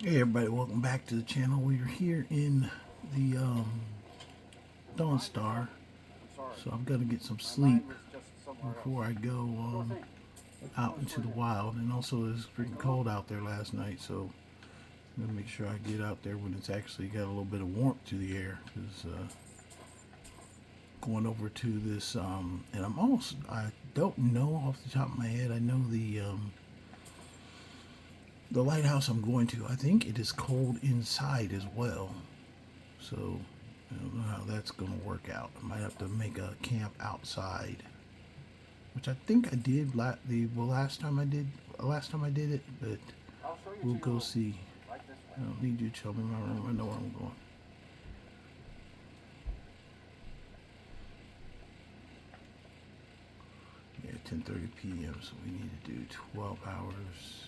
Hey everybody, welcome back to the channel. We are here in the Dawn Star, so I've got to get some sleep before I go out into the wild. And also, it's freaking cold out there last night, so I'm gonna make sure I get out there when it's actually got a little bit of warmth to the air. Because going over to this, and I don't know off the top of my head. I know the lighthouse I'm going to, I think it is cold inside as well. So I don't know how that's going to work out. I might have to make a camp outside, which I think I did last time I did it, but we'll go see. I don't need you to show me my room. I know where I'm going. Yeah, 10:30 p.m. So we need to do 12 hours.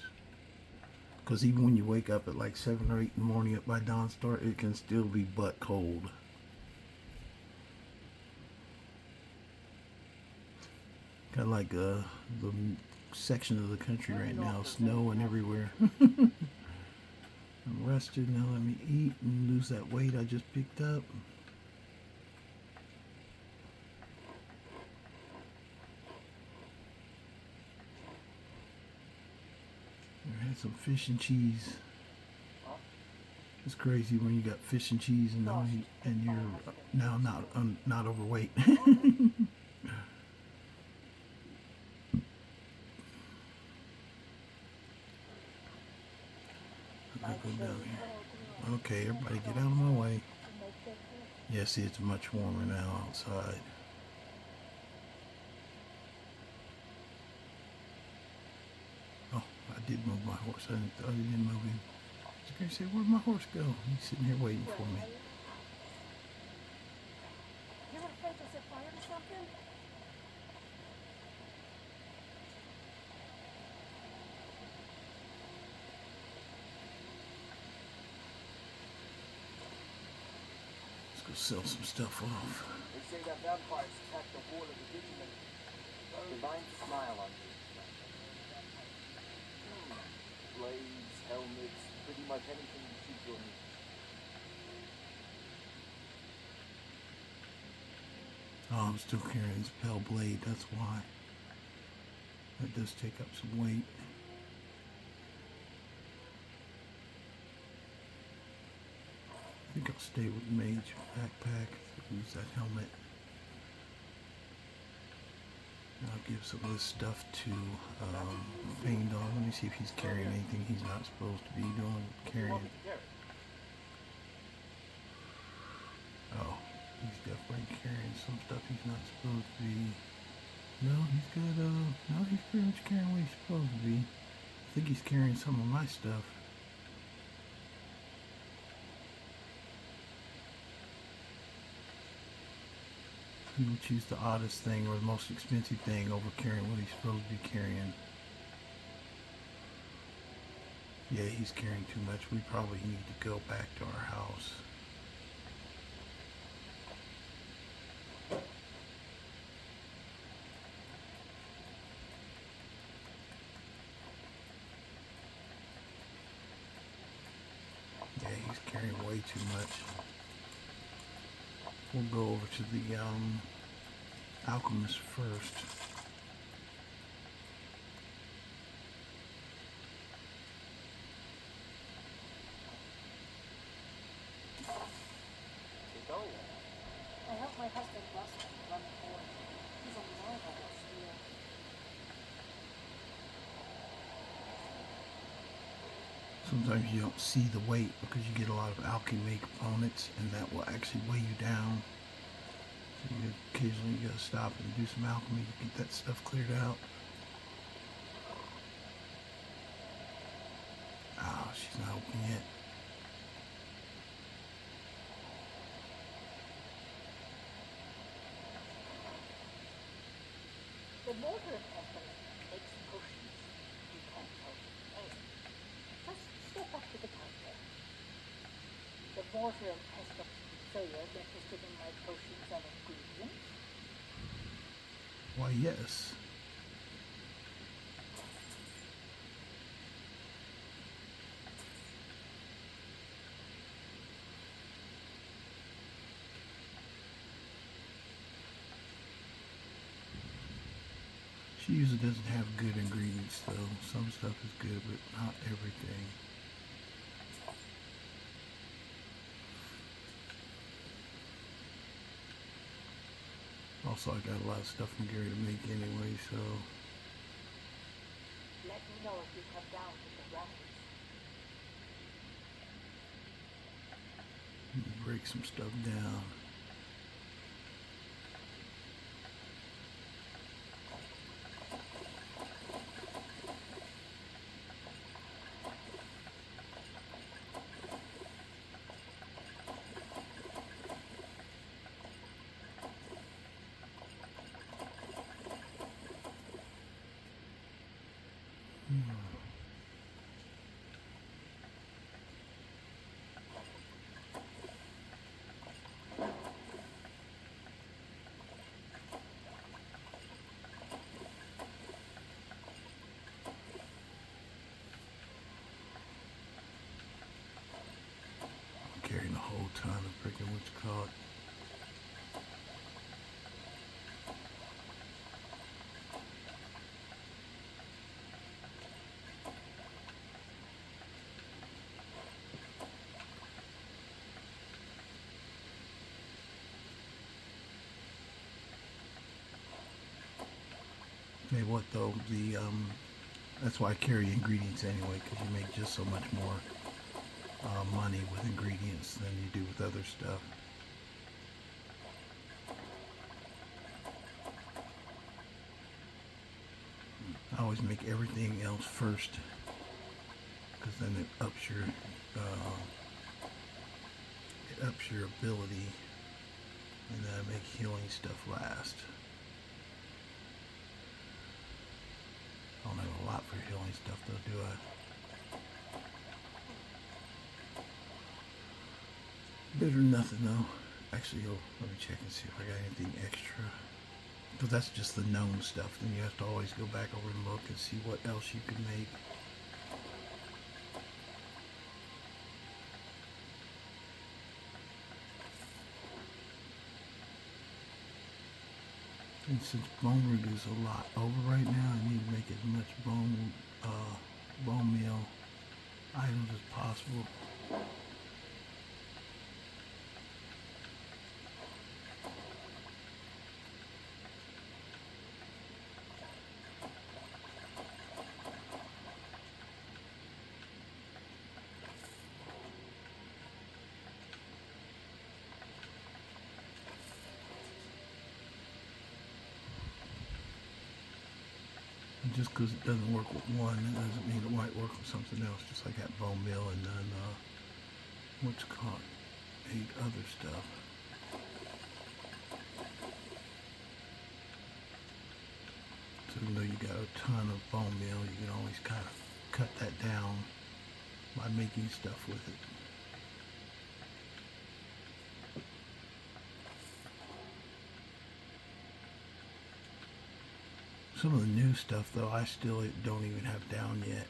Because even when you wake up at like 7 or 8 in the morning up by dawn start, it can still be butt cold. Got like the section of the country right now, snowing everywhere. I'm rested, now let me eat and lose that weight I just picked up. I had some fish and cheese. It's crazy when you got fish and cheese and you're now not overweight. I go down here. Okay, everybody get out of my way. Yeah, see, it's much warmer now outside. Oh, I did move my horse. I didn't move him. I was going to say, where'd my horse go? He's sitting here waiting for me. You were afraid to set fire to something? Let's go sell some stuff off. They say that vampires attack the wall of the vigilant. Divine smile on you. Blades, helmets, pretty much anything to suit your needs. Oh, I'm still carrying this pale blade, that's why. That does take up some weight. I think I'll stay with mage backpack. Use that helmet. And I'll give some of this stuff to Pain Dog. Let me see if he's carrying anything he's not supposed to be carrying. Oh, he's definitely carrying some stuff he's not supposed to be. No, he's pretty much carrying what he's supposed to be. I think he's carrying some of my stuff. He will choose the oddest thing or the most expensive thing over carrying what he's supposed to be carrying. Yeah, he's carrying too much. We probably need to go back to our house. Yeah, he's carrying way too much. We'll go over to the alchemist first. I helped my husband Rustin run the board. He's a marvel at steel. Sometimes you don't see the weight because you get a lot of alchemy components, and that will actually weigh you down. So occasionally you gotta stop and do some alchemy to get that stuff cleared out. Oh, she's not open yet. The mortar company makes potions. You can't tell me. Oh, just step up to the counter. The mortar and pestle. So you're interested in my potions and ingredients? Why, yes. She usually doesn't have good ingredients though. Some stuff is good, but not everything. Also, I got a lot of stuff from Gary to make anyway, so. Let me know if you come down to the rapids. Break some stuff down. Carrying a whole ton of freaking what's it called. Hey, what though? That's why I carry ingredients anyway, because you make just so much more money with ingredients than you do with other stuff. I always make everything else first, because then it ups your ability, and then I make healing stuff last. I don't have a lot for healing stuff though, do I? Better than nothing though. Actually, let me check and see if I got anything extra. Because that's just the known stuff. Then you have to always go back over and look and see what else you can make. And since bone root is a lot over right now, I need to make as much bone meal items as possible. Just because it doesn't work with one, it doesn't mean it might work with something else. Just like that bone meal and then what's called 8 other stuff. So even though you got a ton of bone meal, you can always kind of cut that down by making stuff with it. Some of the new stuff though, I still don't even have down yet.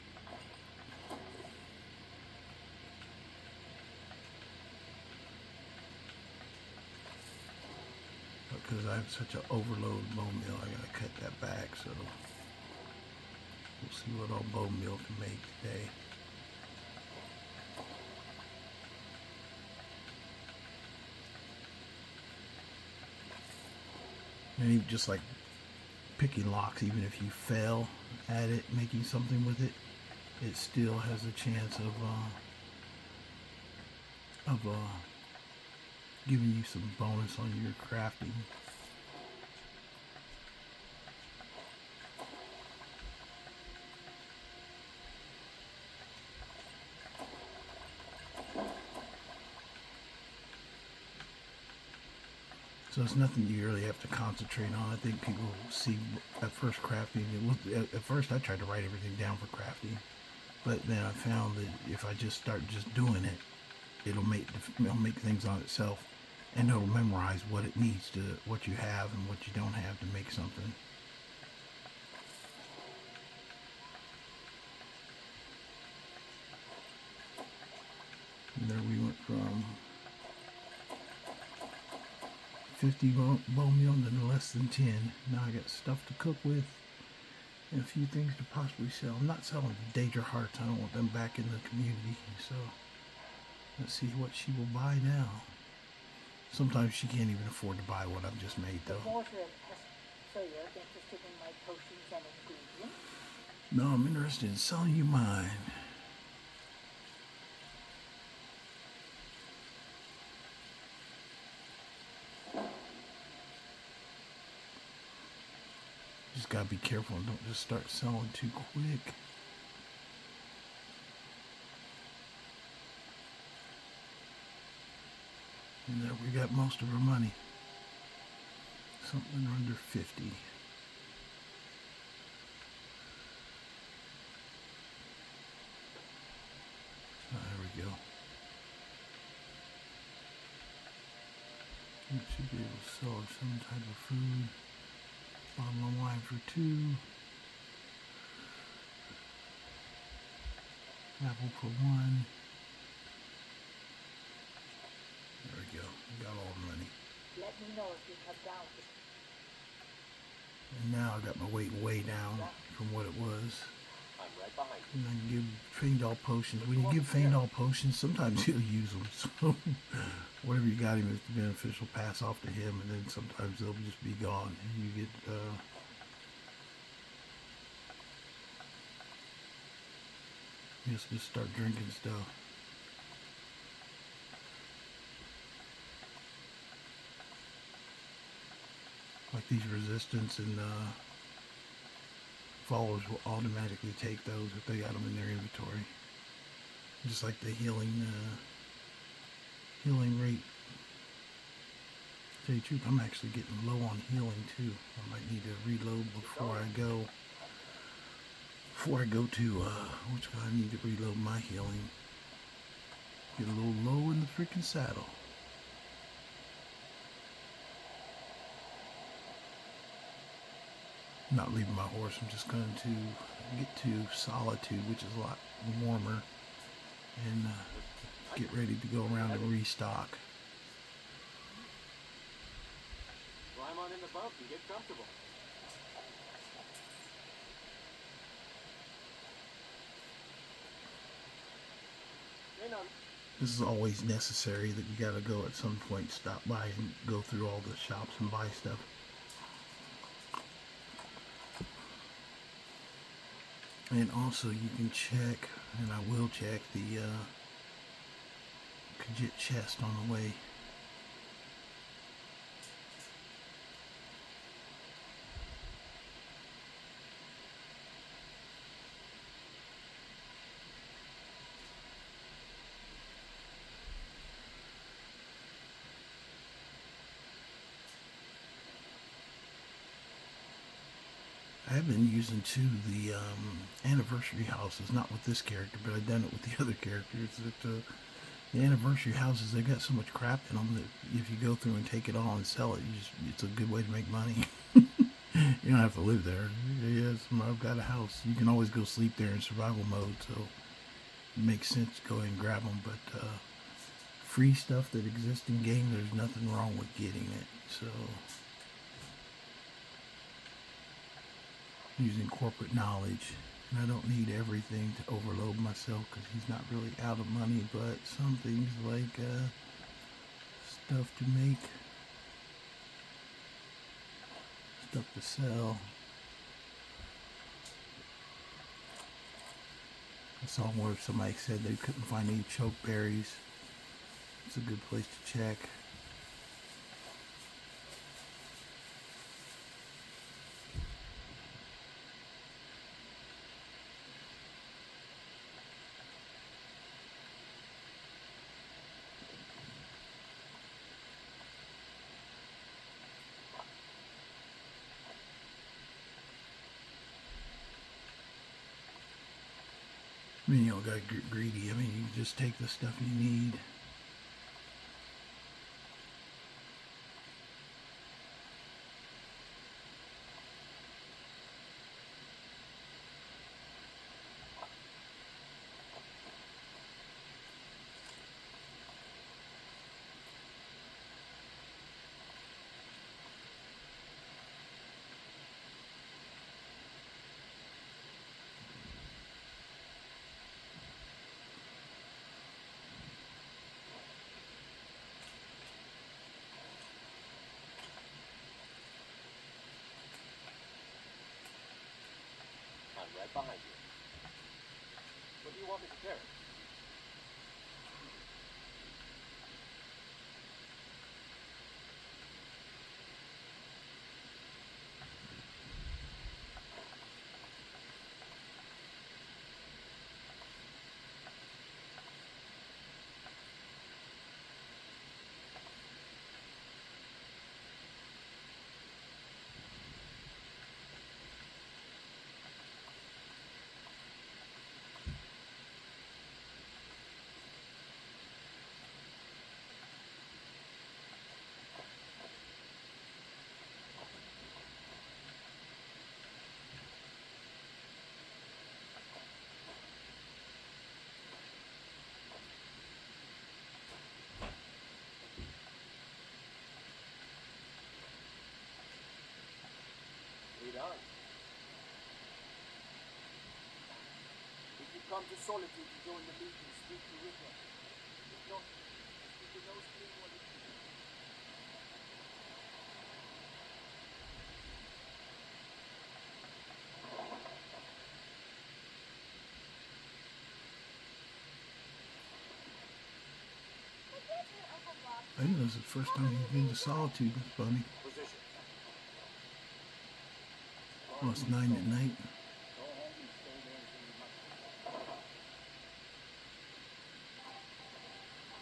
Because I have such an overload of bone meal, I gotta cut that back, so we'll see what all bone meal can make today. And even just like picking locks, even if you fail at it, making something with it, it still has a chance of giving you some bonus on your crafting. So it's nothing you really have to concentrate on. I think people see at first crafting. At first I tried to write everything down for crafting, but then I found that if I just start just doing it, it'll make things on itself, and it'll memorize what it needs to, what you have and what you don't have to make something. And there we went from 50 bone meal to less than 10. Now I got stuff to cook with, and a few things to possibly sell. I'm not selling the Daedra hearts. I don't want them back in the community. So let's see what she will buy now. Sometimes she can't even afford to buy what I've just made, The though. water and pest. So you're interested in my potions and ingredients? No, I'm interested in selling you mine. Just gotta be careful and don't just start selling too quick. And there we got most of our money. Something under 50. There we go. We should be able to sell her some type of food. Bottle of wine for 2. Apple for 1. There we go. We got all the money. Let me know if you come down. And now I got my weight way down from what it was. I'm right behind you. And I can give Feindal potions. When you give Feindal potions, sometimes he'll use them. So whatever you got him is beneficial. Pass off to him, and then sometimes they'll just be gone. And you get just start drinking stuff. Like these resistance and followers will automatically take those if they got them in their inventory. Just like the healing rate. To tell you the truth, I'm actually getting low on healing too. I might need to reload before I go. Before I go to which one I need to reload my healing. Get a little low in the freaking saddle. I'm not leaving my horse. I'm just going to get to Solitude, which is a lot warmer, and get ready to go around and restock. Climb on in the bump and get comfortable. This is always necessary that you got to go at some point, stop by and go through all the shops and buy stuff. And also you can check, and I will check the Khajiit chest on the way. I've been using too the anniversary houses, not with this character, but I've done it with the other characters. That the anniversary houses, they got so much crap in them that if you go through and take it all and sell it, it's a good way to make money. You don't have to live there. Yes, I've got a house. You can always go sleep there in survival mode, so it makes sense to go ahead and grab them. But free stuff that exists in game, there's nothing wrong with getting it. So using corporate knowledge, and I don't need everything to overload myself because he's not really out of money, but some things like stuff to make, stuff to sell. I saw where somebody said they couldn't find any choke berries. It's a good place to check. I mean, you don't gotta get greedy. I mean, you can just take the stuff you need. come to Solitude to join the League and speak to Redguard. If not, keep your nose clean while you can. I think that's the first time you've been to Solitude, Bunny. Position. Well, it's 9 at night. Go ahead and stay there until you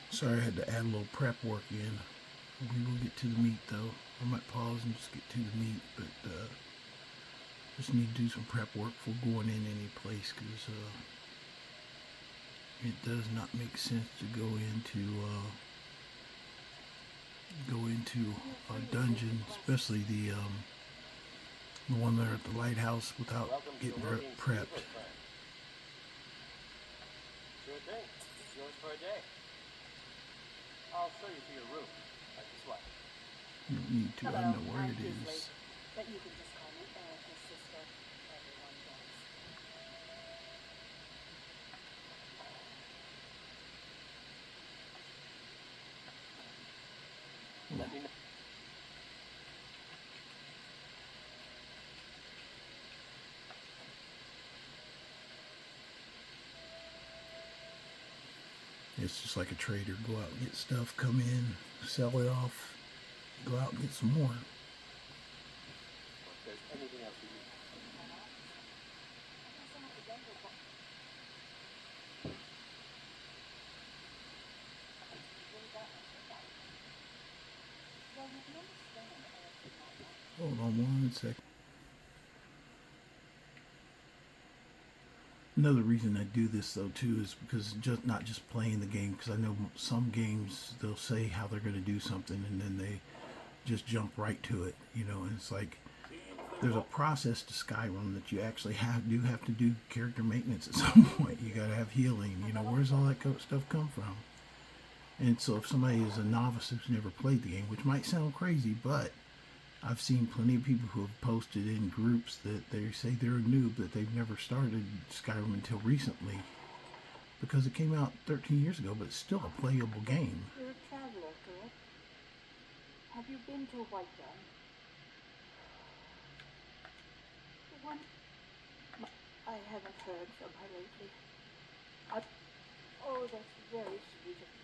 must. Sorry, I had to add a little prep work in. We will get to the meat, though. I might pause and just get to the meat, but just need to do some prep work for going in any place, because it does not make sense to go into a dungeon, especially the one there at the lighthouse, without getting prepped. Sure thing. It's yours for a day. I'll show you to your room. Like this one. You don't need to, I know where it is. But you can just call me Erica's sister. Everyone does. Let me know. It's just like a trader. Go out and get stuff, come in, sell it off, go out and get some more. If there's anything else you need. Hold on one second. Another reason I do this though too is because not just playing the game, because I know some games they'll say how they're going to do something and then they just jump right to it, you know. And it's like there's a process to Skyrim that you actually do have to do character maintenance at some point. You got to have healing, you know. Where's all that stuff come from? And so if somebody is a novice who's never played the game, which might sound crazy, but I've seen plenty of people who have posted in groups that they say they're a noob, that they've never started Skyrim until recently, because it came out 13 years ago, but it's still a playable game. You're a traveler, correct? Have you been to Whiterun? One... I haven't heard from her lately. Oh, that's very sweet of you.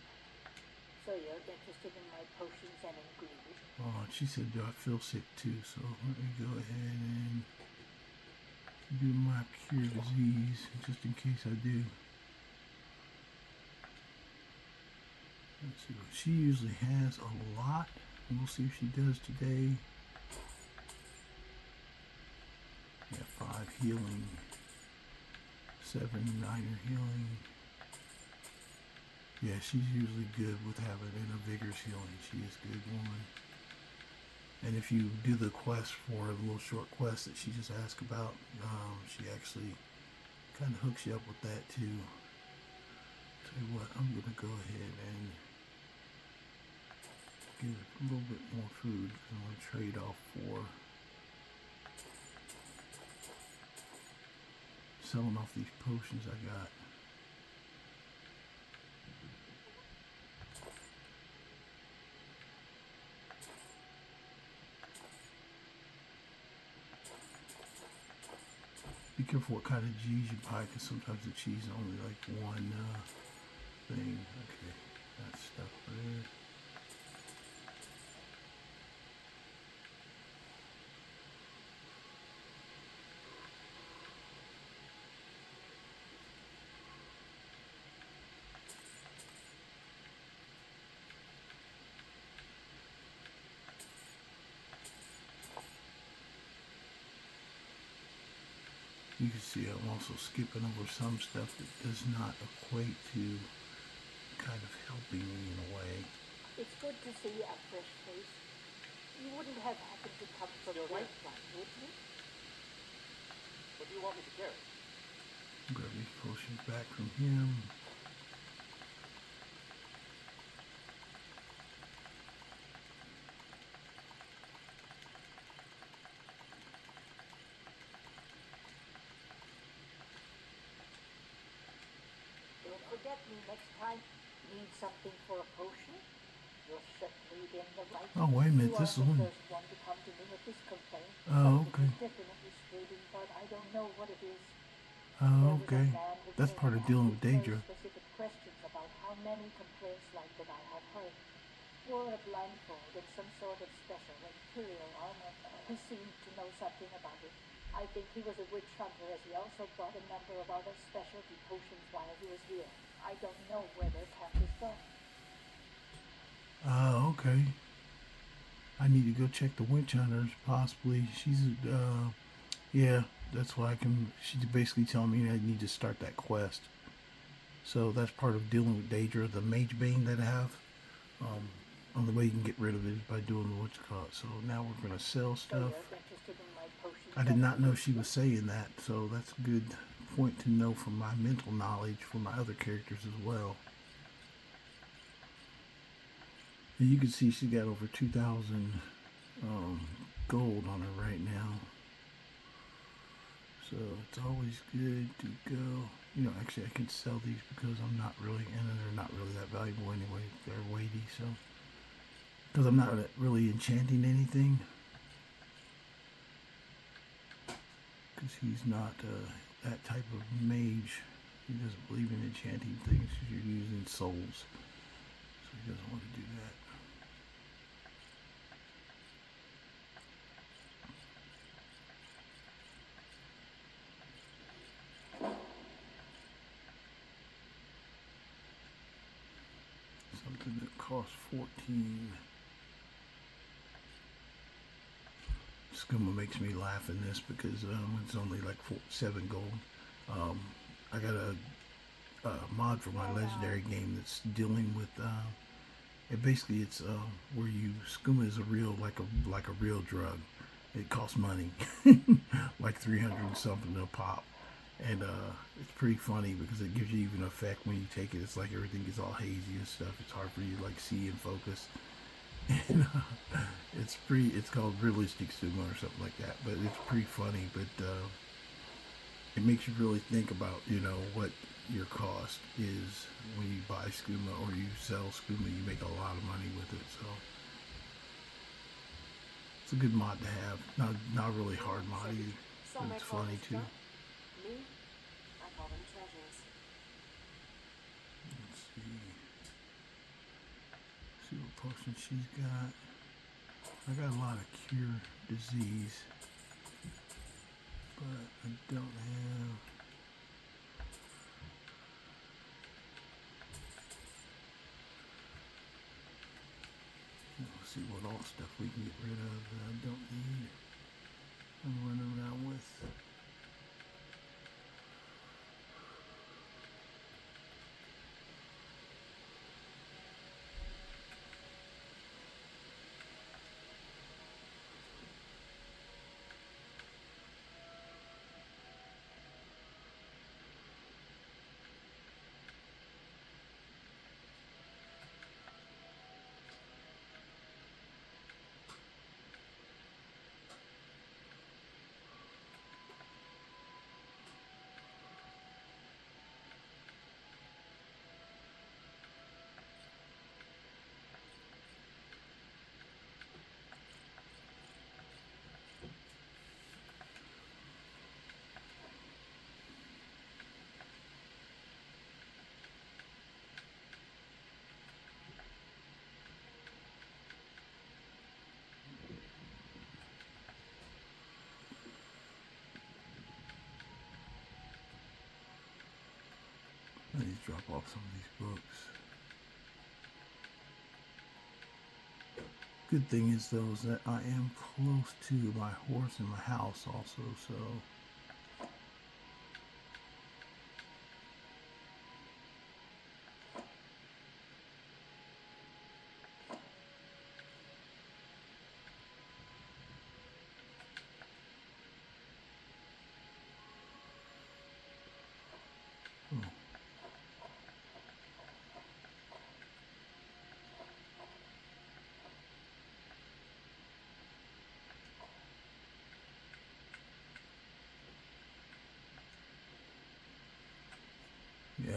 So you're interested in my potions and ingredients? Oh, she said, do I feel sick too? So let me go ahead and do my cure disease, just in case I do. Let's see, she usually has a lot. We'll see if she does today. Yeah, 5 healing, 7 minor healing. Yeah, she's usually good with having a vigorous healing. She is a good woman. And if you do the quest for a little short quest that she just asked about, she actually kind of hooks you up with that too. Tell you what, I'm going to go ahead and give it a little bit more food, because I'm going to trade off for selling off these potions I got. Be careful what kind of cheese you buy, because sometimes the cheese is only like one thing. Okay, that's stuff there. You can see I'm also skipping over some stuff that does not equate to kind of helping me in a way. It's good to see a fresh face. You wouldn't have happened to come from Whiterun, would you? What do you want me to carry? Grab these potions back from him. me next time. Need something for a potion? You're certainly in the right. Oh, wait a minute, You this aren't is the one. first one to come to me with this complaint. Oh, Something okay. is definitely screaming, but I don't know what it is. Oh, There was okay. a man who That's came part and of asked dealing me with very Daedra. specific questions about how many complaints like that I have heard. Wore a blindfold and some sort of special imperial armor. He seemed to know something about it. I think he was a witch hunter, as he also brought a number of other specialty potions while he was here. I don't know where their camp is from. Oh, okay. I need to go check the witch hunters, possibly. Yeah, that's why I can. She's basically telling me I need to start that quest. So that's part of dealing with Daedra, the mage bane that I have. Only way you can get rid of it is by doing what's called. So now we're gonna sell So you're stuff. interested in my potions? I did not know she was saying that, so that's a good point to know from my mental knowledge for my other characters as well. And you can see she's got over 2,000 gold on her right now. So it's always good to go. You know, actually, I can sell these because I'm not really, and they're not really that valuable anyway. They're weighty, so. Because I'm not really enchanting anything. Because he's not that type of mage. He doesn't believe in enchanting things because you're using souls. So he doesn't want to do that. Something that costs 14. Skooma makes me laugh in this because it's only like 7 gold. I got a mod for my legendary game that's dealing with it basically it's where you skooma is a real like a real drug. It costs money, like 300 and something a pop, and it's pretty funny because it gives you even effect when you take it. It's like everything gets all hazy and stuff. It's hard for you to like see and focus. And it's called realistic skooma or something like that. But it's pretty funny. But it makes you really think about what your cost is when you buy skooma or you sell skooma. You make a lot of money with it, so it's a good mod to have. Not really hard mod either, Some but may it's call funny this too. junk. Me, I call them treasures. Let's see what potion she's got. I got a lot of cure disease, but I don't have. Let's see what all stuff we can get rid of that I don't need. I'm running around with. I need to drop off some of these books. Good thing is though is that I am close to my horse and my house also, so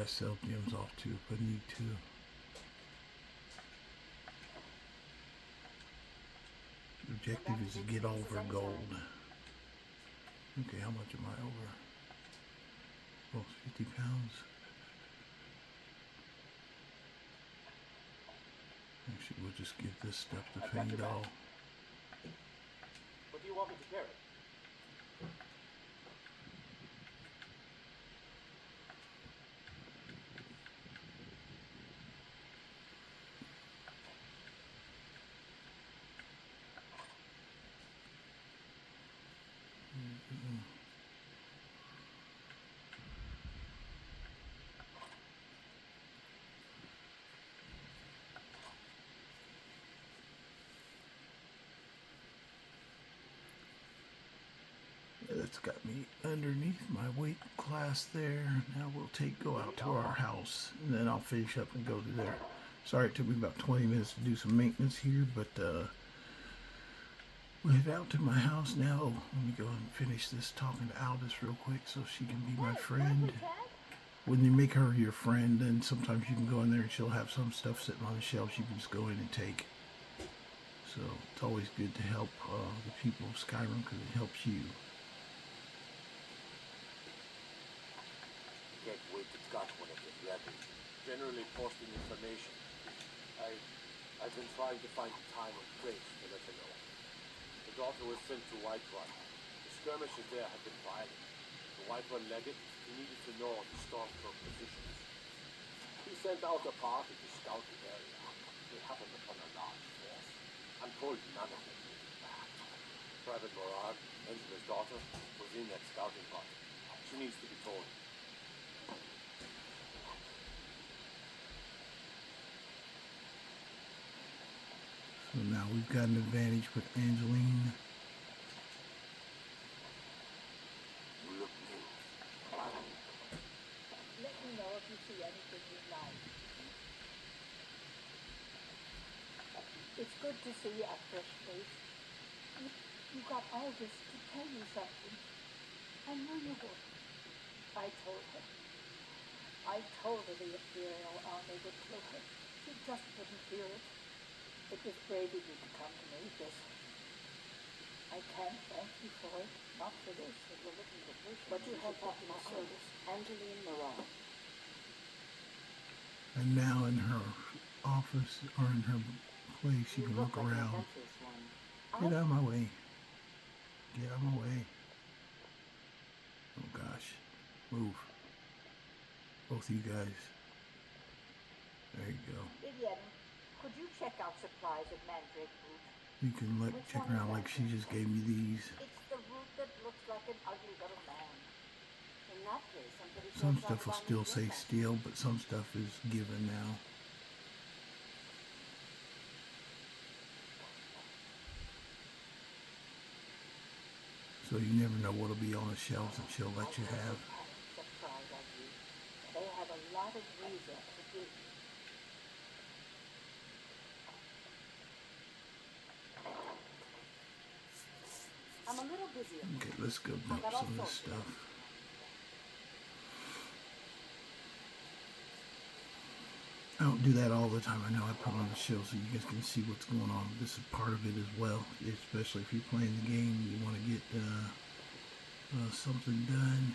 gotta sell gems off too if I need to. The objective is to get over gold. Okay, how much am I over? Oh, 50 pounds. Actually, we'll just give this stuff to Fangdal. What do you want me to carry? That's got me underneath my weight class there. Now we'll go out to our house, and then I'll finish up and go to there. Sorry it took me about 20 minutes to do some maintenance here, but we'll head out to my house now. Let me go and finish this talking to Aldous real quick so she can be my friend. When you make her your friend, then sometimes you can go in there and she'll have some stuff sitting on the shelves you can just go in and take. So it's always good to help the people of Skyrim because it helps you. Can't wait to got one of your letters. Generally posting information. I've been trying to find the time and place to let her know. The daughter was sent to Whiterun. The skirmishes there have been violent. The Whiterun legate, he needed to know the Stormcloak positions. He sent out a party to scout the area. They happened upon a large force. I'm told none of them will be back. Private Morag, Angela's daughter, was in that scouting party. She needs to be told. So now we've got an advantage with Angeline. Let me know if you see anything you like. It's good to see a fresh face. You got Aldous to tell you something. I knew you would. I told her. I told her the Imperial Army would kill her. She just wouldn't hear it. It was brave of you to come to me, this. I can't thank you for it. Not for this, it will look in the bush. But you have helped my service. Angeline Moran. And now in her office or in her place, you can look around. Get out of my way. Get out of my way. Oh gosh. Move. Both of you guys. There you go. Vivian, could you check out supplies at Mandrake Root? You can check around like she just gave me these. It's the root that looks like an ugly little man. In that case, somebody Some stuff will still say steel, but some stuff is given now. So you never know what'll be on the shelves that she'll let you have. They have a lot of reason to give. I'm a little busy. Okay, let's go dump some of this stuff. I don't do that all the time. I know I put on the show so you guys can see what's going on. This is part of it as well, especially if you're playing the game and you want to get something done.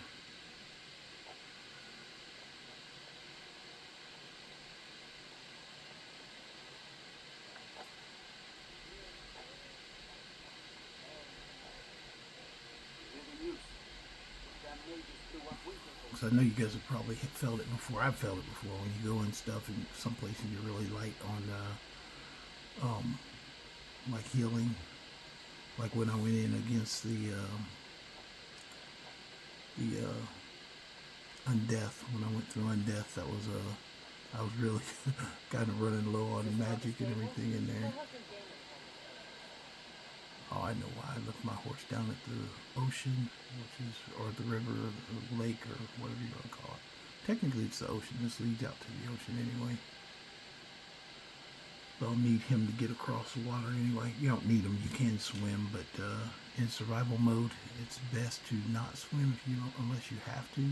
Because I know you guys have probably felt it before. I've felt it before when you go in stuff and some places you're really light on like healing. Like when I went in against the Undeath, when I went through Undeath, that was I was really kind of running low on magic and everything in there. Oh, I know why. I left my horse down at the ocean, or the river, or the lake, or whatever you want to call it. Technically, it's the ocean. This leads out to the ocean anyway. They'll need him to get across the water anyway. You don't need him. You can swim, but in survival mode, it's best to not swim if you don't, unless you have to.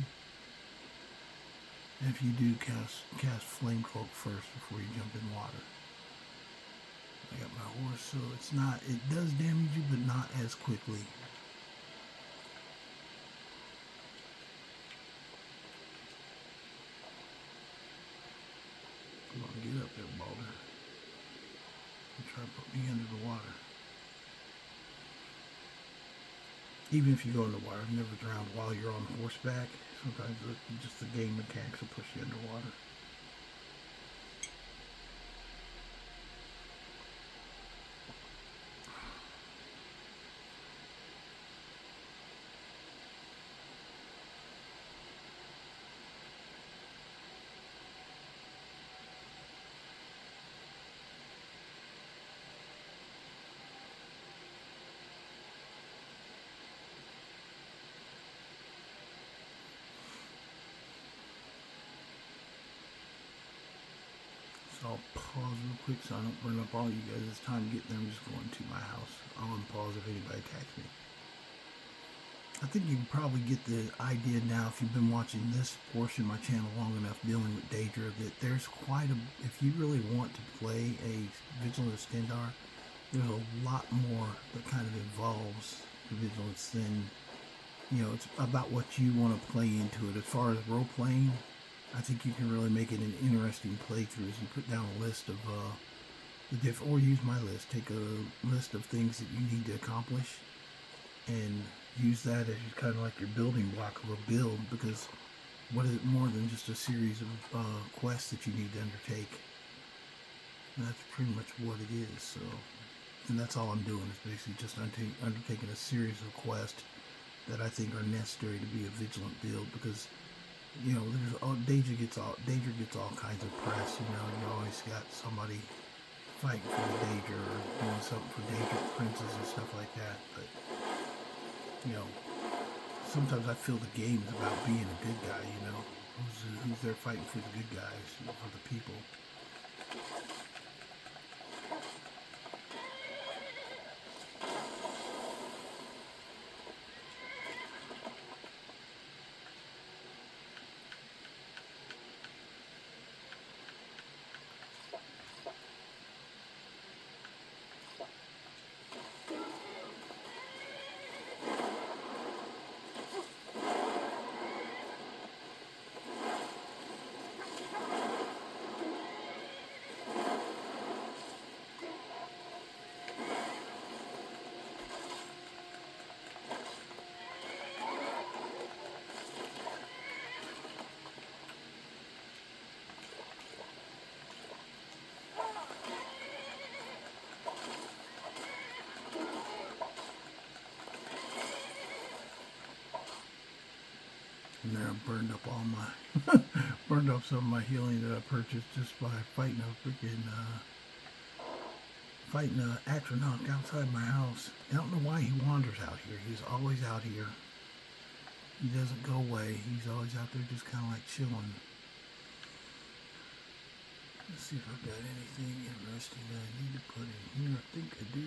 if you do cast Flame Cloak first before you jump in water. I got my horse, so it's not, it does damage you, but not as quickly. Come on, get up there, Balder. And try to put me under the water. Even if you go in the water, I've never drowned while you're on horseback. Sometimes just the game mechanics will push you underwater. So I'll pause real quick so I don't burn up all you guys. It's time to get there. I'm just going to my house. I'll unpause if anybody attacks me. I think you can probably get the idea now if you've been watching this portion of my channel long enough dealing with Daedra that there's quite a, if you really want to play a Vigilant Stendarr, there's a lot more that kind of involves the Vigilance than, you know, it's about what you want to play into it. As far as role playing, I think you can really make it an interesting playthrough as you put down a list of or use my list. Take a list of things that you need to accomplish and use that as kind of like your building block of a build, because what is it more than just a series of quests that you need to undertake? And that's pretty much what it is. So, and that's all I'm doing is basically just undertaking a series of quests that I think are necessary to be a vigilant build, because you know, Daedra gets all kinds of press. You know, you always got somebody fighting for the Daedra or doing something for Daedra princes and stuff like that. But you know, sometimes I feel the game is about being a good guy. You know, who's there fighting for the good guys, you know, for the people. And there I burned up all my, burned up some of my healing that I purchased just by fighting a freaking, fighting an Atronach outside my house. I don't know why he wanders out here. He's always out here. He doesn't go away. He's always out there just kind of like chilling. Let's see if I've got anything interesting that I need to put in here. I think I do.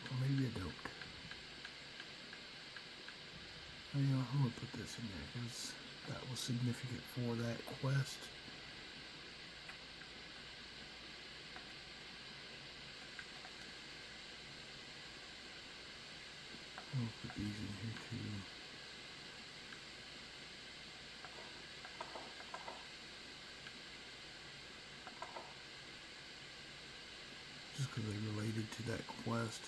Or maybe I don't. You know, I'm going to put this in there because that was significant for that quest. I'm going to put these in here too. Just because they related to that quest.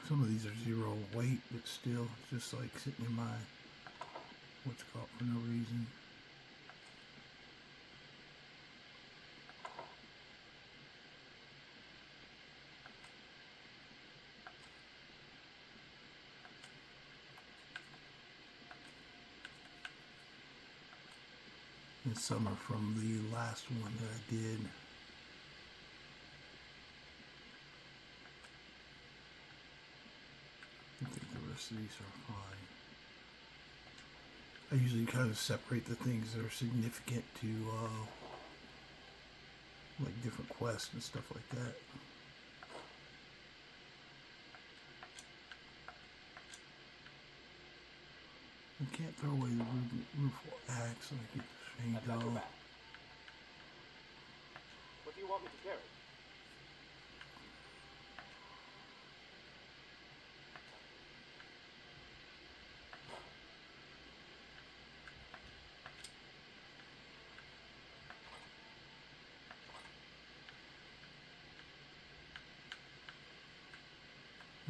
Some of these are 0 weight, but still just like sitting in my, what's it called, for no reason. And some are from the last one that I did. I think the rest of these are fine. I usually kind of separate the things that are significant to like different quests and stuff like that. I can't throw away the rueful axe like it's I've got your back. What do you want me to carry?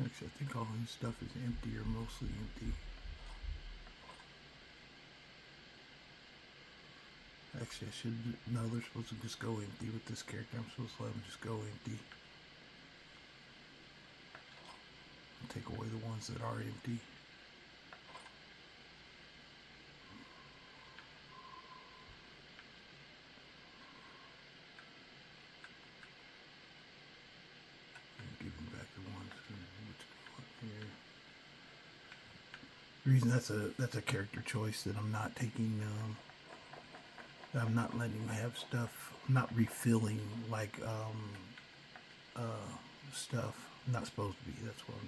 Actually, I think all his stuff is empty or mostly empty. Actually, I should. No, they're supposed to just go empty with this character. I'm supposed to let them just go empty. I'll take away the ones that are empty. And give them back the ones which go up here. The reason that's a character choice that I'm not taking. I'm not letting him have stuff. I'm not refilling like stuff. I'm not supposed to be. That's what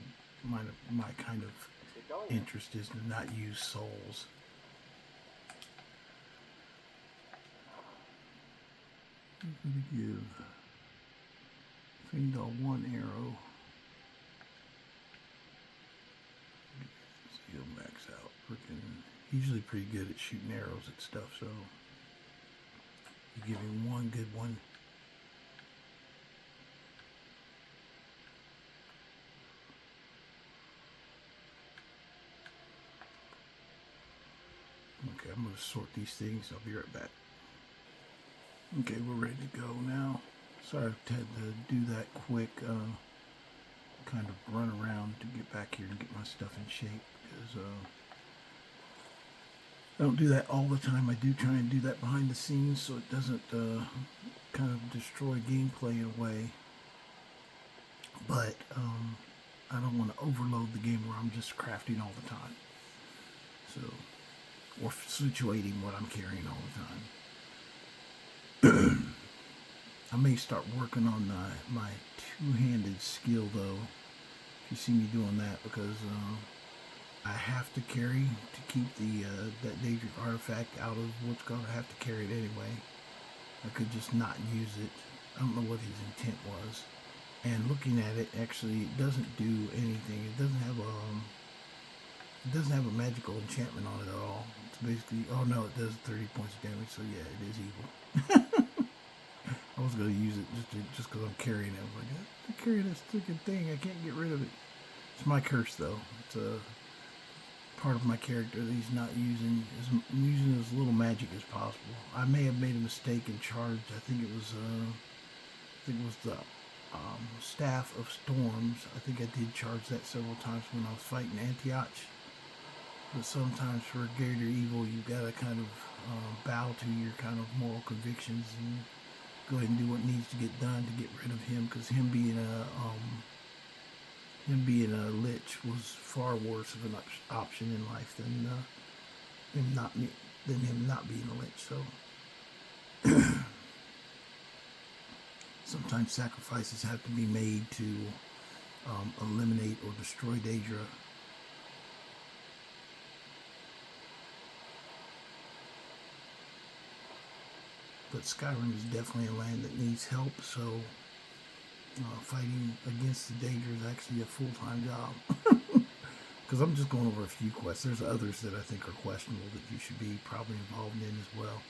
my kind of interest is, to not use souls. I'm going to give Fiendal one arrow. See, he'll max out. Freaking, he's usually pretty good at shooting arrows at stuff, so you give him one good one. Okay, I'm going to sort these things. I'll be right back. Okay, we're ready to go now. Sorry I had to do that quick, kind of run around to get back here and get my stuff in shape, because I don't do that all the time. I do try and do that behind the scenes so it doesn't kind of destroy gameplay in a way. But I don't want to overload the game where I'm just crafting all the time. So, or situating what I'm carrying all the time. I may start working on my two-handed skill though, if you see me doing that, because I have to carry to keep the that Daedra artifact out of what's going to have to carry it anyway. I could just not use it. I don't know what his intent was. And looking at it, actually, it doesn't do anything. It doesn't have a magical enchantment on it at all. It's basically, oh no, it does 30 points of damage, so yeah, it is evil. I was going to use it just because I'm carrying it. I was like, I carry this freaking thing. I can't get rid of it. It's my curse, though. It's a part of my character that he's not using. I'm using as little magic as possible. I may have made a mistake and charged. I think it was the Staff of Storms. I think I did charge that several times when I was fighting Antioch. But sometimes for greater evil, you gotta kind of bow to your kind of moral convictions and go ahead and do what needs to get done to get rid of him, because him being a lich was far worse of an option in life than him not being a lich. So sometimes sacrifices have to be made to eliminate or destroy Daedra. But Skyrim is definitely a land that needs help, so fighting against the Daedra is actually a full-time job. Because I'm just going over a few quests. There's others that I think are questionable that you should be probably involved in as well.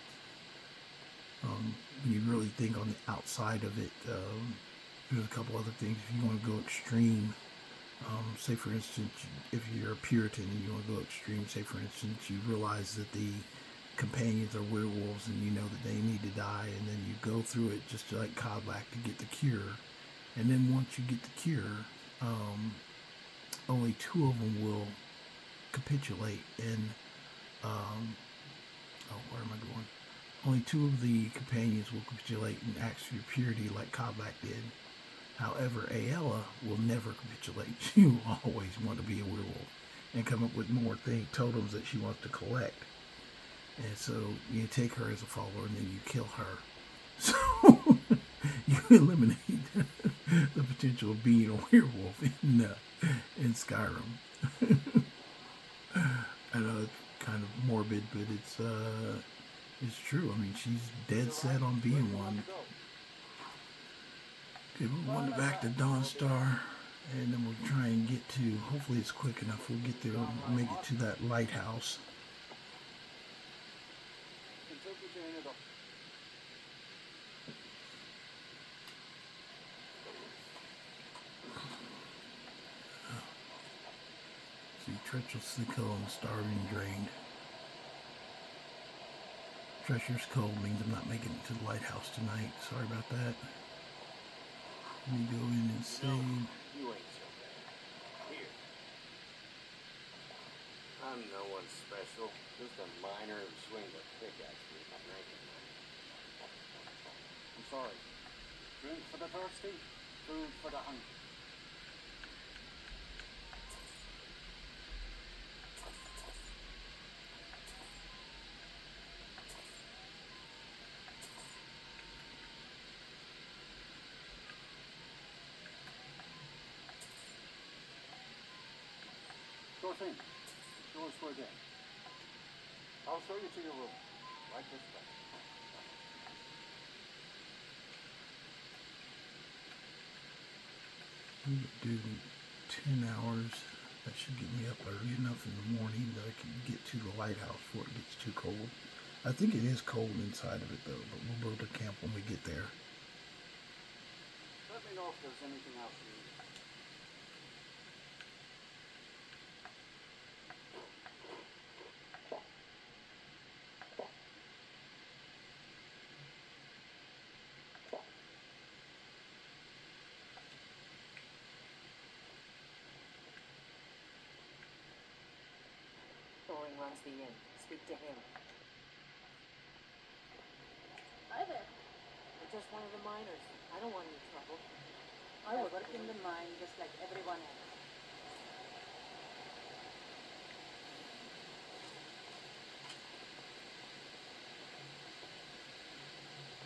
When you really think on the outside of it, there's a couple other things. If you want to go extreme, say for instance, if you're a Puritan and you want to go extreme, say for instance, you realize that the companions are werewolves and you know that they need to die, and then you go through it just like Kodlak to get the cure, and then once you get the cure, only 2 of them will capitulate, and where am I going? Only 2 of the companions will capitulate and ask for your purity like Kabak did. However, Aella will never capitulate. She will always want to be a werewolf and come up with more totems that she wants to collect. And so you take her as a follower and then you kill her. So you eliminate the potential of being a werewolf in Skyrim. I know it's kind of morbid, but it's true. I mean, she's dead set on being one. Okay, we're going back to Dawnstar, and then we'll try and get to, hopefully it's quick enough, we'll get there and make it to that lighthouse. See, treacherously cold and starving drained. Treacherous cold means I'm not making it to the lighthouse tonight. Sorry about that. Let me go in and save. You ain't so bad. Here. I'm no one special. Just a miner who swings a pickaxe with my drinking money. I'm sorry. Drink for the thirsty, food for the hungry. Sure thing. Yours for a day. I'll show you to your room. Right this way. I'm gonna do 10 hours. That should get me up early enough in the morning that I can get to the lighthouse before it gets too cold. I think it is cold inside of it though, but we'll go to camp when we get there. Let me know if there's anything else you need. Thorin runs the inn. Speak to him. Hi there. I'm just one of the miners. I don't want any trouble. I work in the mine just like everyone else.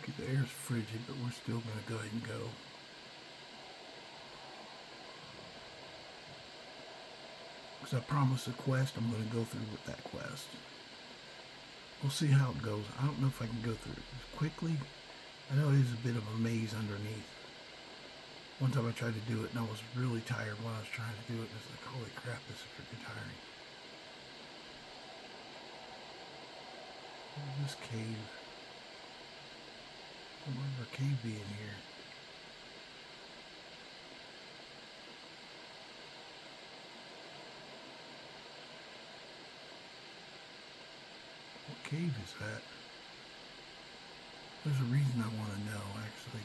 Okay, the air's frigid, but we're still gonna go ahead and go. Because I promised a quest, I'm going to go through with that quest. We'll see how it goes. I don't know if I can go through it quickly. I know it is a bit of a maze underneath. One time I tried to do it and I was really tired while I was trying to do it. And it's like, holy crap, this is freaking tiring. What is this cave? I remember a cave being here. What cave is that? There's a reason I want to know, actually.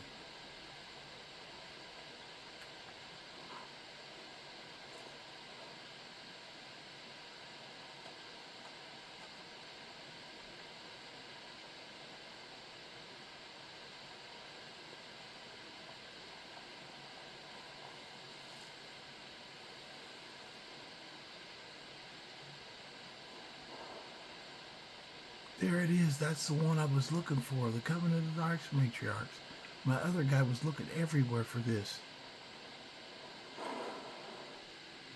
There it is. That's the one I was looking for. The Covenant of the Archmatriarchs. My other guy was looking everywhere for this.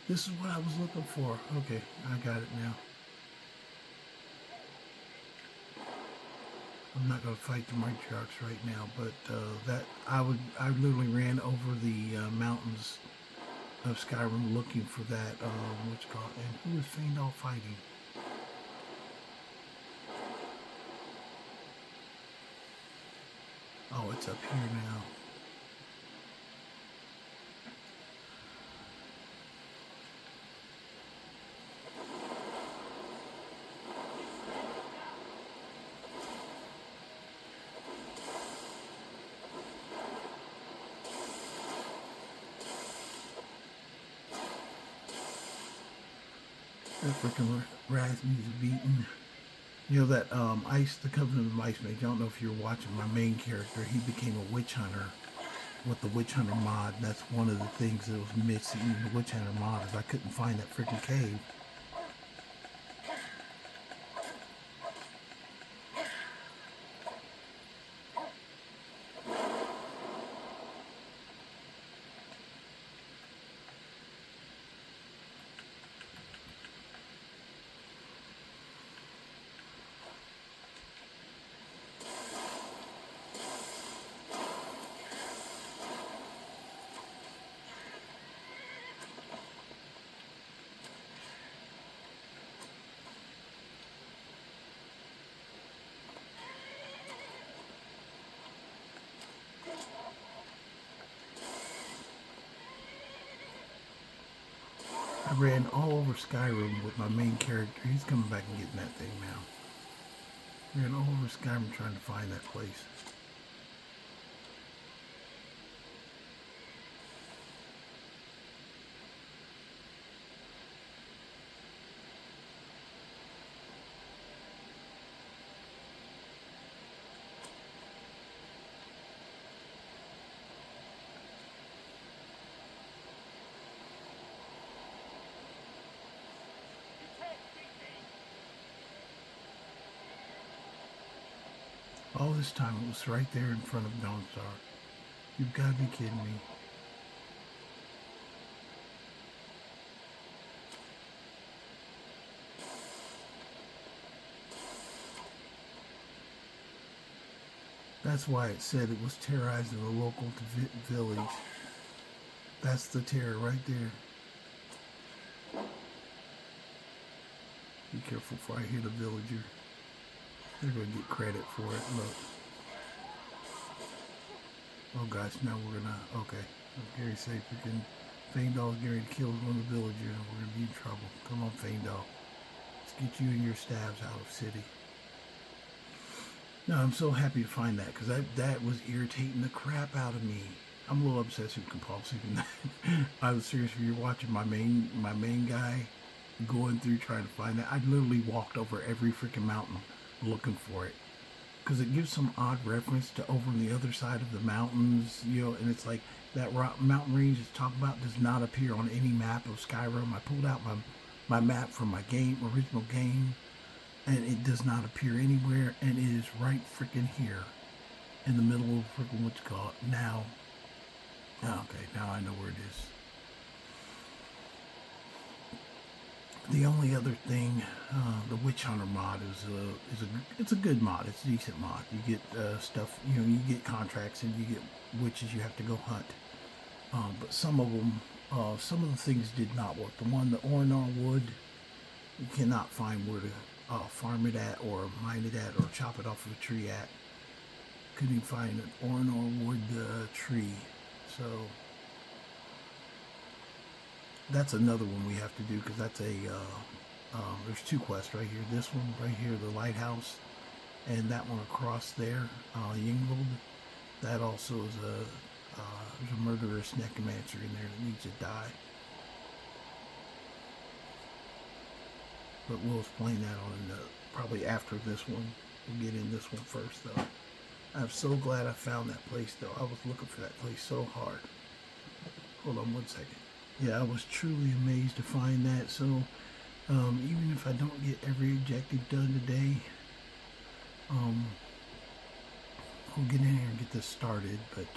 This is what I was looking for. Okay, I got it now. I'm not going to fight the matriarchs right now, but I literally ran over the mountains of Skyrim looking for that. What's it called? And who is Feindal fighting? Oh, it's up here now. That freaking Wrath needs beaten. You know that Ice, the Covenant of Ice Mage. I don't know if you're watching my main character. He became a witch hunter with the witch hunter mod. That's one of the things that was missing in the witch hunter mod is I couldn't find that freaking cave. I ran all over Skyrim with my main character. He's coming back and getting that thing now. Ran all over Skyrim trying to find that place. All this time it was right there in front of Dawnstar. You've got to be kidding me. That's why it said it was terrorizing the local village. That's the terror right there. Be careful before I hit a villager. They're going to get credit for it. Look. Oh gosh, now we're going to... Okay. As Gary said, freaking Feindal's Gary kills one of the villagers and we're going to be in trouble. Come on, Feindal. Let's get you and your stabs out of city. No, I'm so happy to find that because that was irritating the crap out of me. I'm a little obsessive compulsive in that. I was serious. If you're watching my main guy going through trying to find that, I literally walked over every freaking mountain looking for it because it gives some odd reference to over on the other side of the mountains, you know, and it's like that mountain range it's talking about does not appear on any map of Skyrim. I pulled out my map from my original game, and it does not appear anywhere, and it is right freaking here in the middle of freaking what's called now. Okay, now I know where it is. The only other thing, the Witch Hunter mod it's a good mod. It's a decent mod. You get stuff, you know, you get contracts and you get witches you have to go hunt. But some of them, some of the things did not work. The Ornar wood, you cannot find where to farm it at or mine it at or chop it off of a tree at. Couldn't even find an Ornar wood tree. So that's another one we have to do because that's there's two quests right here. This one right here, the lighthouse, and that one across there, Yingvold. That also is there's a murderous necromancer in there that needs to die. But we'll explain that on probably after this one. We'll get in this one first though. I'm so glad I found that place though. I was looking for that place so hard. Hold on one second. Yeah, I was truly amazed to find that. So even if I don't get every objective done today, we'll get in here and get this started. But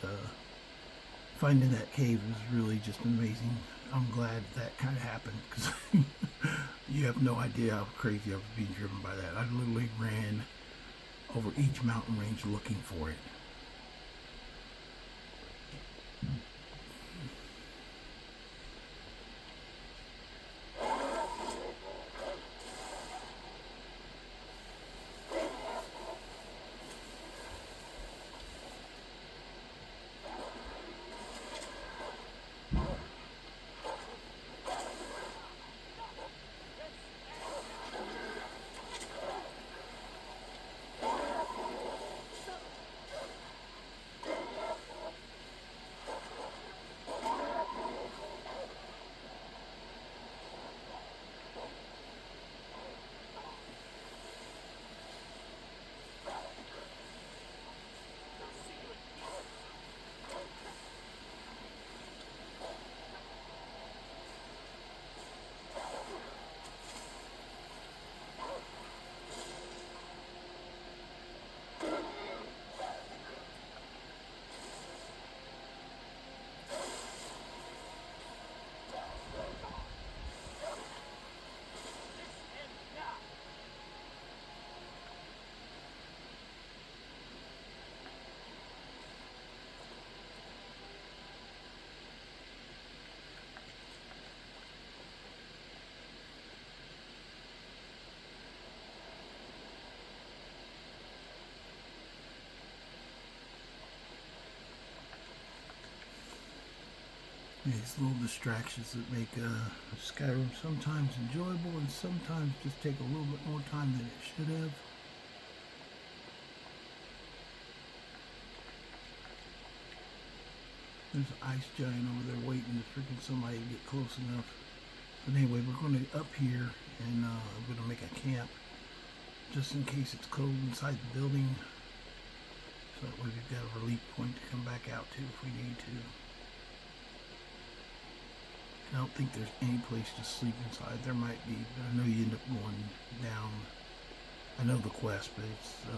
finding that cave was really just amazing. I'm glad that kind of happened because you have no idea how crazy I was being driven by that. I literally ran over each mountain range looking for it. These little distractions that make Skyrim sometimes enjoyable and sometimes just take a little bit more time than it should have. There's an ice giant over there waiting to freaking somebody get close enough. But anyway, we're going to up here and we're going to make a camp just in case it's cold inside the building. So that way we've got a relief point to come back out to if we need to. I don't think there's any place to sleep inside. There might be, but I know you end up going down. I know the quest, but it's there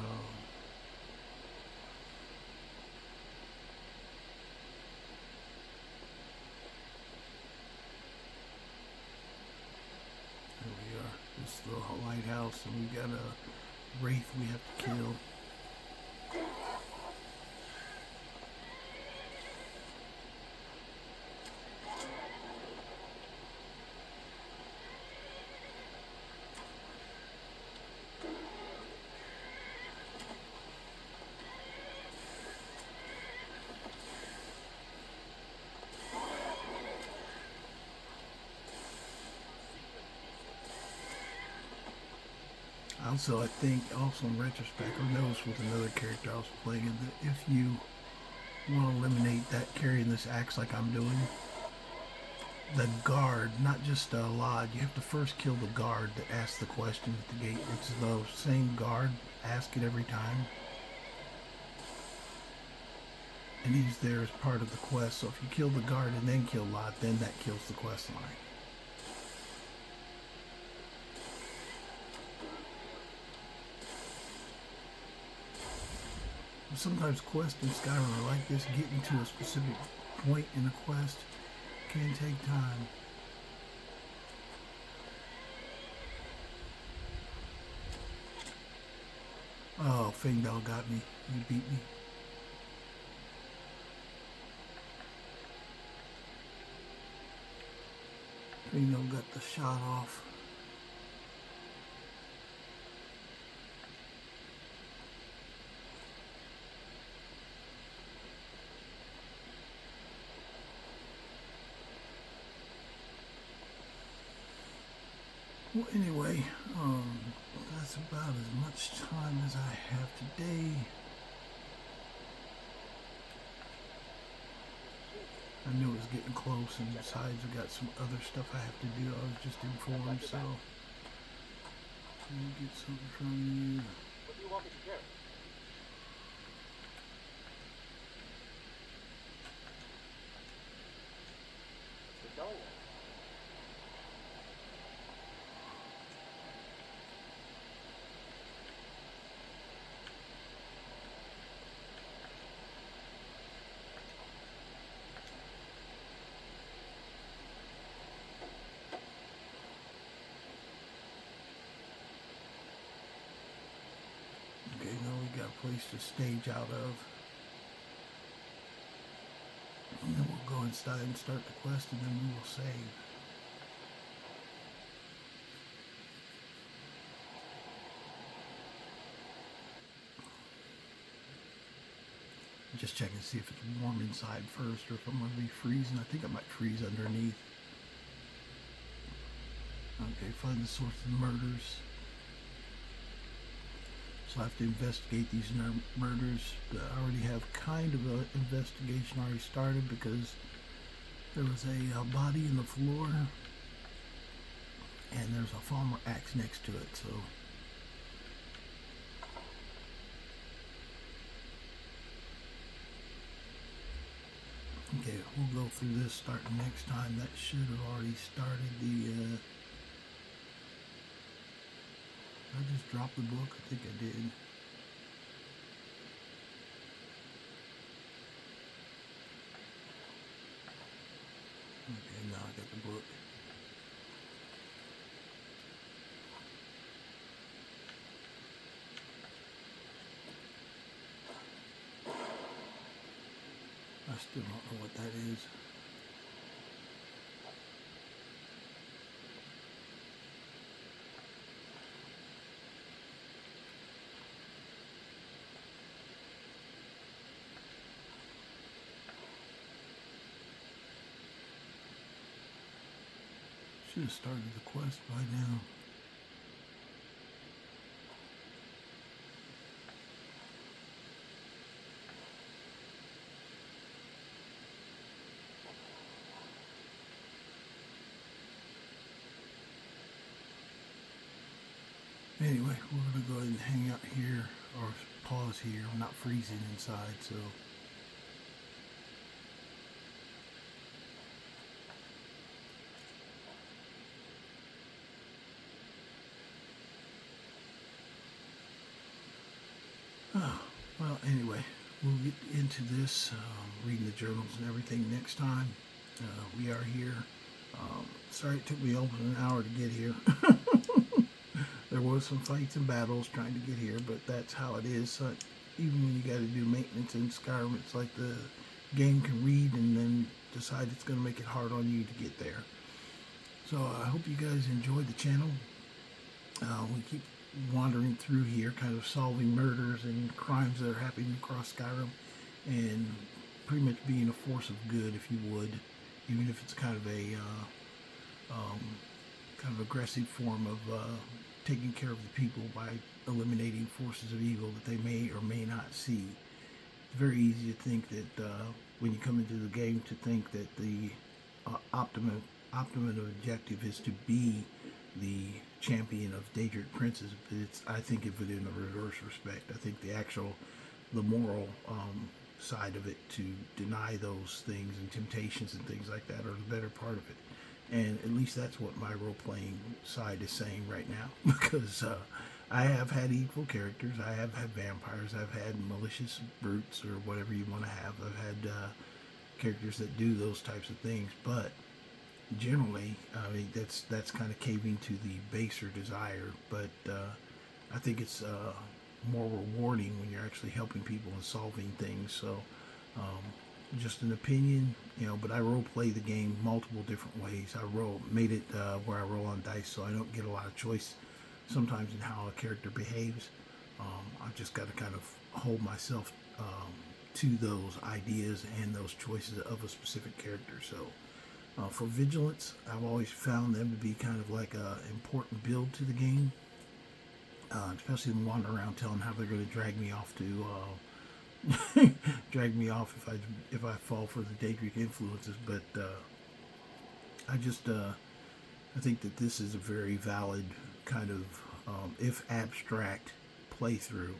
we are. This is the lighthouse, and we've got a wraith we have to kill. Also, I think, also in retrospect, I noticed with another character I was playing that if you want to eliminate that carrying this axe like I'm doing, the guard, not just a lod, you have to first kill the guard that asks the question at the gate. It's the same guard, ask it every time. And he's there as part of the quest, so if you kill the guard and then kill Lot, then that kills the quest line. Sometimes quests in Skyrim are like this. Getting to a specific point in a quest can take time. Oh, Fingdal got me. You beat me. Fingdal got the shot off. Well, anyway, that's about as much time as I have today. I knew it was getting close, and besides, I got some other stuff I have to do. I was just informed, so let me get something from you. What do you want me to do? Let's get going. Okay, now we got a place to stage out of. And then we'll go inside and start the quest, and then we will save. Just checking to see if it's warm inside first, or if I'm going to be freezing. I think I might freeze underneath. Okay, find the source of the murders. So I have to investigate these murders. I already have kind of an investigation already started because there was a body in the floor and there's a farmer axe next to it. So okay, we'll go through this starting next time. That should have already started the I just dropped the book? I think I did. Okay, now I got the book. I still don't know what that is. Should have started the quest by now. Anyway, we're going to go ahead and hang out here, or pause here. I'm not freezing inside, so. Oh, well, anyway, we'll get into this, reading the journals and everything next time. We are here. Sorry it took me over an hour to get here. There was some fights and battles trying to get here, but that's how it is. So even when you got to do maintenance in Skyrim, it's like the game can read and then decide it's going to make it hard on you to get there. So I hope you guys enjoyed the channel. We keep wandering through here, kind of solving murders and crimes that are happening across Skyrim, and pretty much being a force of good, if you would, even if it's kind of a aggressive form of taking care of the people by eliminating forces of evil that they may or may not see. It's very easy to think that when you come into the game, to think that the optimum objective is to be the champion of Daedra princes, but I think of it in a reverse respect. I think the moral side of it, to deny those things and temptations and things like that, are the better part of it. And at least that's what my role-playing side is saying right now, because I have had evil characters, I have had vampires, I've had malicious brutes, or whatever you want to have. I've had characters that do those types of things, but generally, I mean, that's kind of caving to the baser desire. But I think it's more rewarding when you're actually helping people and solving things. So just an opinion, but I role play the game multiple different ways. I made it where I roll on dice, so I don't get a lot of choice sometimes in how a character behaves. I've just got to kind of hold myself to those ideas and those choices of a specific character. So for vigilance, I've always found them to be kind of like an important build to the game, especially when wandering around telling how they're going to drag me off if I fall for the Daedric influences. But I think that this is a very valid kind of, if abstract, playthrough,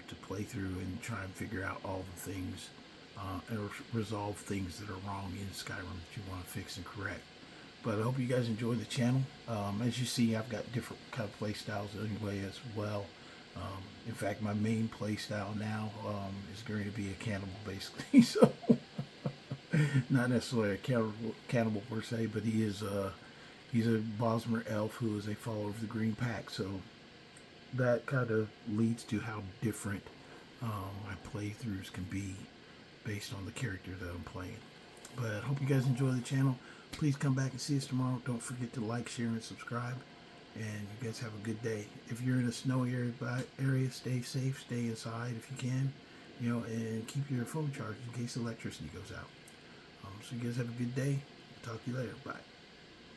to play through and try and figure out all the things, or resolve things that are wrong in Skyrim that you want to fix and correct. But I hope you guys enjoy the channel. As you see, I've got different kind of play styles anyway as well. In fact, my main play style now is going to be a cannibal, basically. So, not necessarily a cannibal per se, but he's a Bosmer elf who is a follower of the Green Pack. So that kind of leads to how different my playthroughs can be based on the character that I'm playing. But I hope you guys enjoy the channel. Please come back and see us tomorrow. Don't forget to like, share, and subscribe. And you guys have a good day. If you're in a snowy area, stay safe, stay inside if you can, and keep your phone charged in case electricity goes out. So you guys have a good day. Talk to you later. Bye.